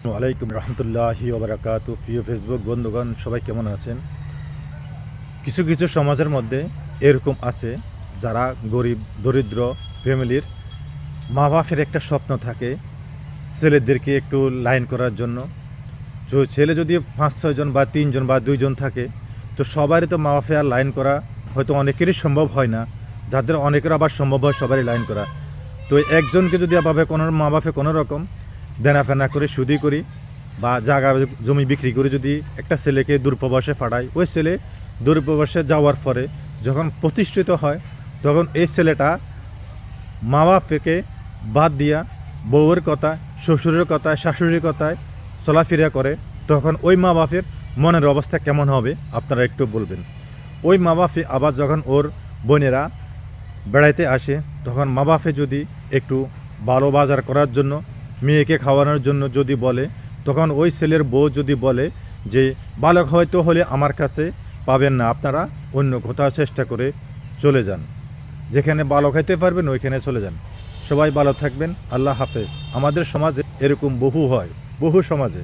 আসসালামু আলাইকুম রহমতুল্লাহি ওবারাকাতু। প্রিয় ফেসবুক বন্ধুগণ, সবাই কেমন আছেন? কিছু কিছু সমাজের মধ্যে এরকম আছে যারা গরিব দরিদ্র ফ্যামিলির মা বাপের একটা স্বপ্ন থাকে ছেলেদেরকে একটু লাইন করার জন্য। ছেলে যদি 5-6 জন বা 3 জন বা 2 জন থাকে, তো সবারই তো মা বাপে আর লাইন করা হয়তো অনেকেরই সম্ভব হয় না। যাদের অনেকের আবার সম্ভব হয় সবারই লাইন করা। তো একজনকে যদি আবার কোনো মা বাপে কোনো রকম দেনা ফেনা করে সুদি করি বা জায়গা জমি বিক্রি করে যদি একটা ছেলেকে দূরপ্রবাসে পাঠায়, ওই ছেলে দূরপ্রবাসে যাওয়ার পরে যখন প্রতিষ্ঠিত হয়, তখন এই ছেলেটা মা বাপকে বাদ দিয়া বউয়ের কথা, শ্বশুরের কথায়, শাশুড়ির কথায় চলাফেরা করে, তখন ওই মা বাপের মনের অবস্থা কেমন হবে আপনারা একটু বলবেন। ওই মা বাপে আবার যখন ওর বোনেরা বেড়াইতে আসে, তখন মা বাপে যদি একটু ভালো বাজার করার জন্য, মেয়েকে খাওয়ানোর জন্য যদি বলে, তখন ওই ছেলের বউ যদি বলে যে ভালো হয়তো হলে আমার কাছে পাবেন না, আপনারা অন্য কোথাও চেষ্টা করে চলে যান, যেখানে ভালো খাইতে পারবেন ওইখানে চলে যান। সবাই ভালো থাকবেন, আল্লাহ হাফেজ। আমাদের সমাজে এরকম বহু হয়, বহু সমাজে।